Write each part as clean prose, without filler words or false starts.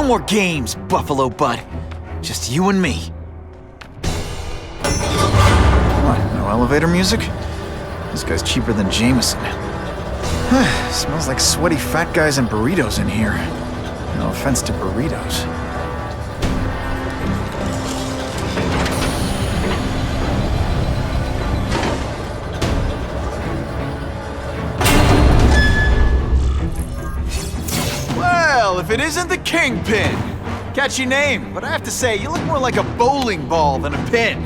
more games, Buffalo Bud. Just you and me. What, no elevator music? This guy's cheaper than Jameson. Smells like sweaty fat guys and burritos in here. No offense to burritos. Well, if it isn't the Kingpin! Catchy name, but I have to say, you look more like a bowling ball than a pin.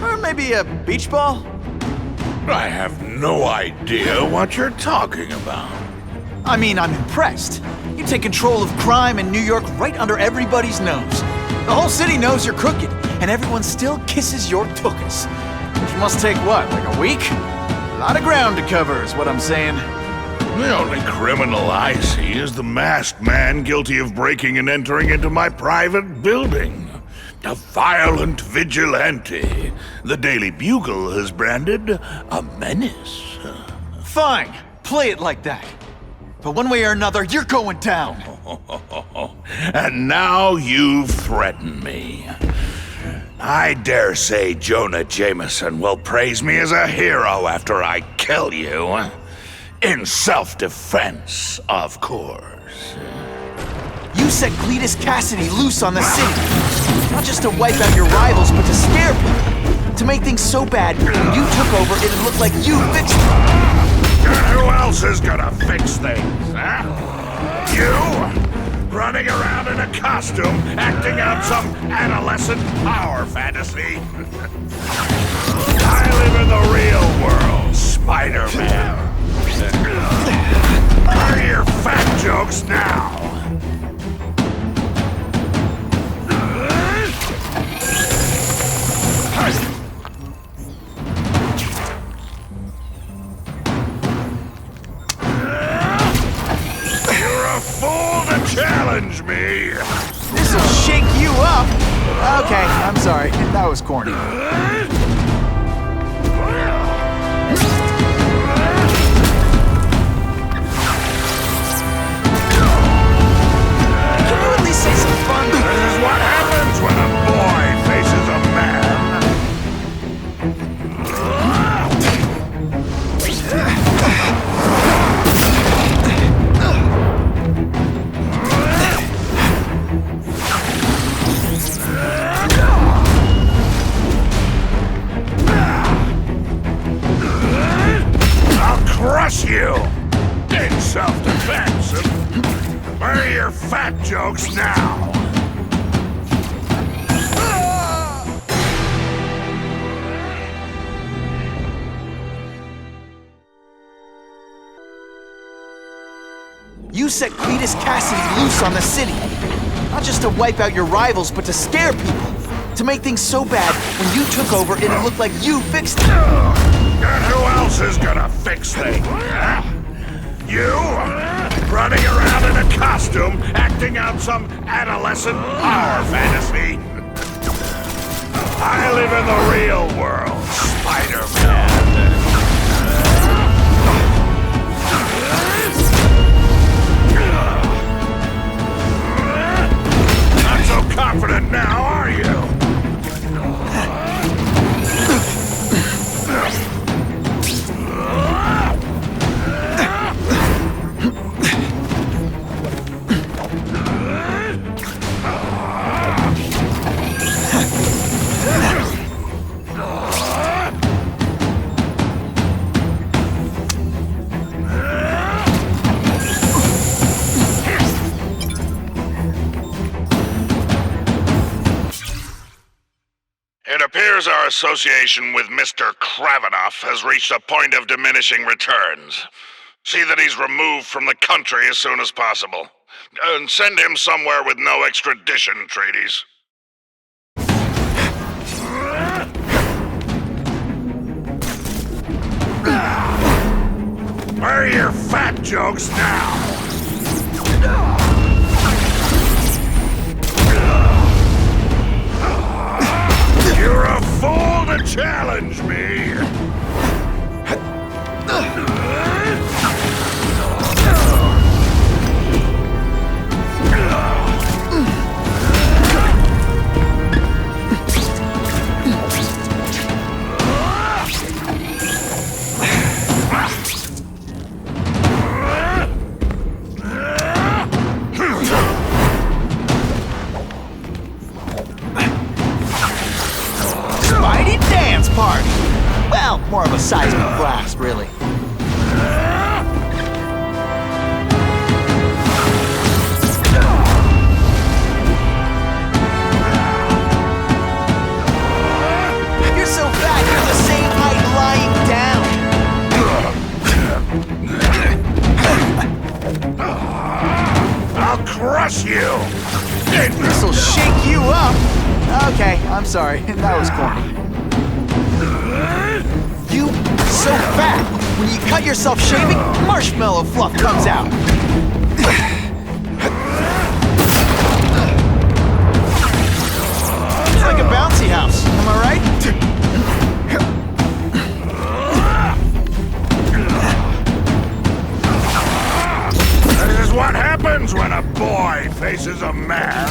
Or maybe a beach ball? I have no idea what you're talking about. I mean, I'm impressed. You take control of crime in New York right under everybody's nose. The whole city knows you're crooked, and everyone still kisses your tuchus. Which must take what, like a week? A lot of ground to cover is what I'm saying. The only criminal I see is the masked man guilty of breaking and entering into my private building. A violent vigilante. The Daily Bugle has branded a menace. Fine, play it like that. But one way or another, you're going down. And now you've threatened me. I dare say Jonah Jameson will praise me as a hero after I kill you. In self-defense, of course. You set Cletus Cassidy loose on the city. Not just to wipe out your rivals, but to scare people. To make things so bad, when you took over, it'd look like you fixed it. And who else is gonna fix things, huh? You? Running around in a costume, acting out some adolescent power fantasy? I live in the real world, Spider-Man. Where are your fat jokes now? You're a fool to challenge me! This'll shake you up! Okay, I'm sorry. That was corny. This is what happens when a boy faces a man. I'll crush you in self-defense. Where are your fat jokes now? You set Cletus Cassidy loose on the city. Not just to wipe out your rivals, but to scare people. To make things so bad, when you took over, it'd look like you fixed it. And who else is gonna fix things? Huh? You? Running around in a costume, acting out some adolescent power fantasy? I live in the real world, Spider-Man. Not so confident now, are you? It appears our association with Mr. Kravinoff has reached a point of diminishing returns. See that he's removed from the country as soon as possible. And send him somewhere with no extradition treaties. Where are your fat jokes now? You're a fool to challenge me! apart. Well, more of a seismic blast, really. You're so fat, you're the same height lying down. I'll crush you! This'll shake you up. Okay, I'm sorry. That was corny. You so fat. When you cut yourself shaving, marshmallow fluff comes out. It's like a bouncy house. Am I right? This is what happens when a boy faces a man.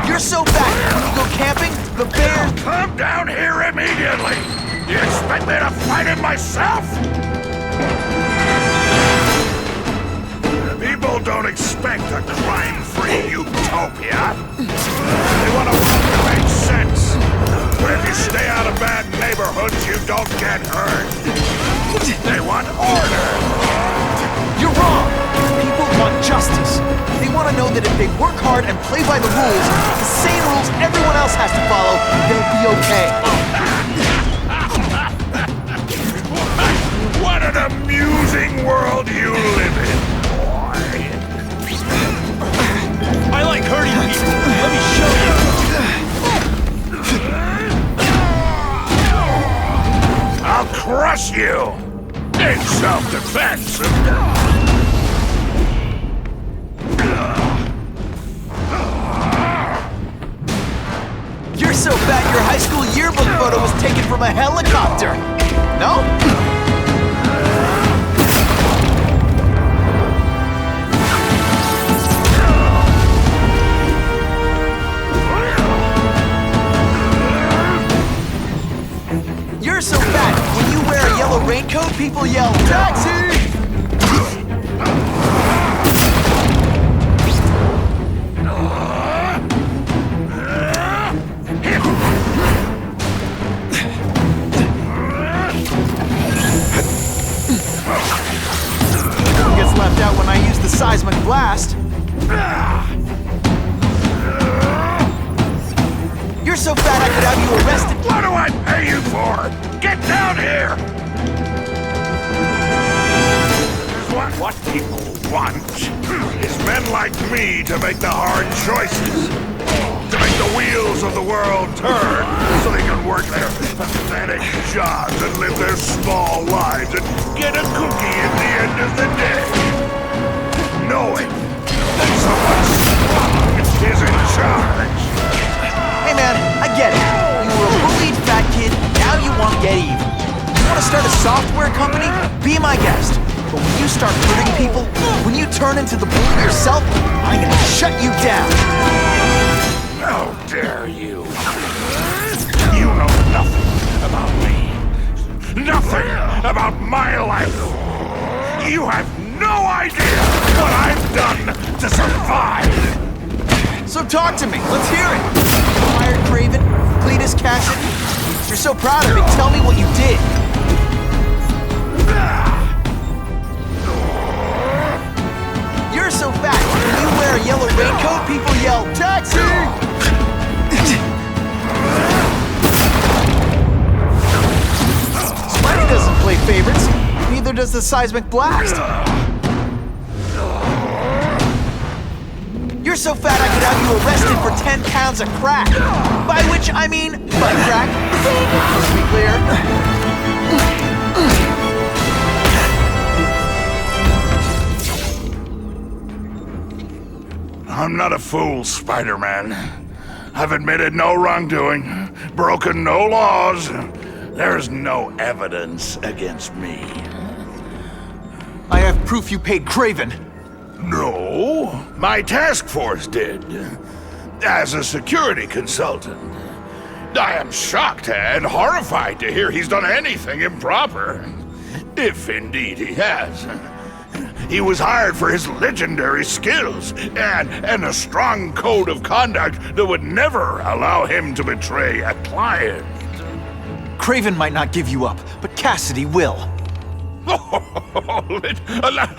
You're so fat. When you go camping, the bears... Come down here immediately! You expect me to fight it myself? People don't expect a crime-free utopia. They want a world that makes sense. Where if you stay out of bad neighborhoods, you don't get hurt. They want order. You're wrong. People want justice. They want to know that if they work hard and play by the rules, the same rules everyone else has to follow, they'll be okay. What an amusing world you live in, boy. I like hurting people. Let me show you. I'll crush you in self-defense. You're so fat your high school yearbook photo was taken from a helicopter. No? You're so fat, when you wear a yellow raincoat, people yell, "Taxi!" Gets left out when I use the seismic blast. You're so fat I could have you arrested. What do I pay you for? Get down here! What people want is men like me to make the hard choices. To make the wheels of the world turn so they can work their pathetic jobs and live their small lives and get a cookie at the end of the day. Knowing that someone strong is in charge. Hey man, I get it. You were a bullied fat kid, now you want to get even. You want to start a software company? Be my guest. But when you start hurting people, when you turn into the bully yourself, I'm gonna shut you down. How dare you? You know nothing about me. Nothing about my life. You have no idea what I've done to survive. So talk to me, let's hear it. You hired Craven, Cletus Cassidy. You're so proud of me, tell me what you did. You're so fat, when you wear a yellow raincoat, people yell, "Taxi!" Spidey doesn't play favorites, neither does the seismic blast. You're so fat I could have you arrested for 10 pounds of crack. By which I mean butt crack. Let's be clear. I'm not a fool, Spider-Man. I've admitted no wrongdoing, broken no laws. There's no evidence against me. I have proof you paid Craven. No, my task force did. As a security consultant. I am shocked and horrified to hear he's done anything improper. If indeed he has. He was hired for his legendary skills and a strong code of conduct that would never allow him to betray a client. Craven might not give you up, but Cassidy will. A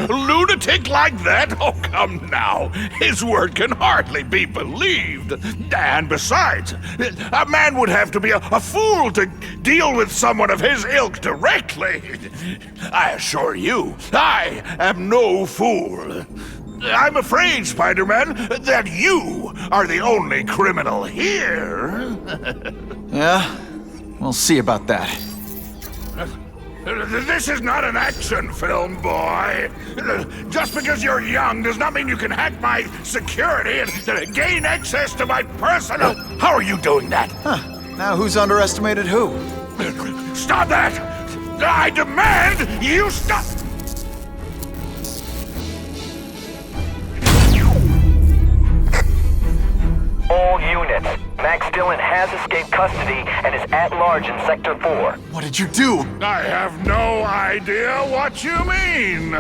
lunatic like that? Oh, come now. His word can hardly be believed. And besides, a man would have to be a fool to deal with someone of his ilk directly. I assure you, I am no fool. I'm afraid, Spider-Man, that you are the only criminal here. Yeah? We'll see about that. This is not an action film, boy. Just because you're young does not mean you can hack my security and gain access to my personal... How are you doing that? Huh. Now who's underestimated who? Stop that! I demand you stop! All units. Max Dillon has escaped custody and is at large in Sector 4. What did you do? I have no idea what you mean.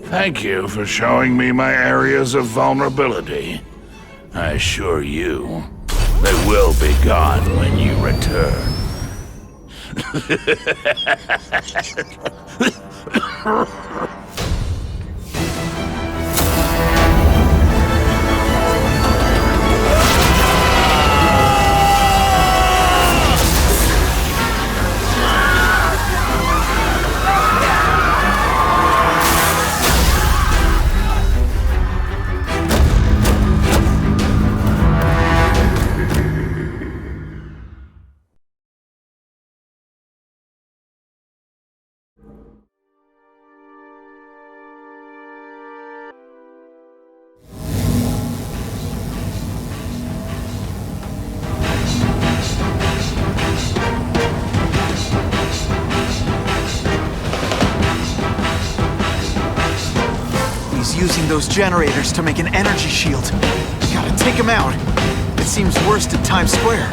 Thank you for showing me my areas of vulnerability. I assure you, they will be gone when you return. He's using those generators to make an energy shield. Gotta take him out. It seems worst at Times Square.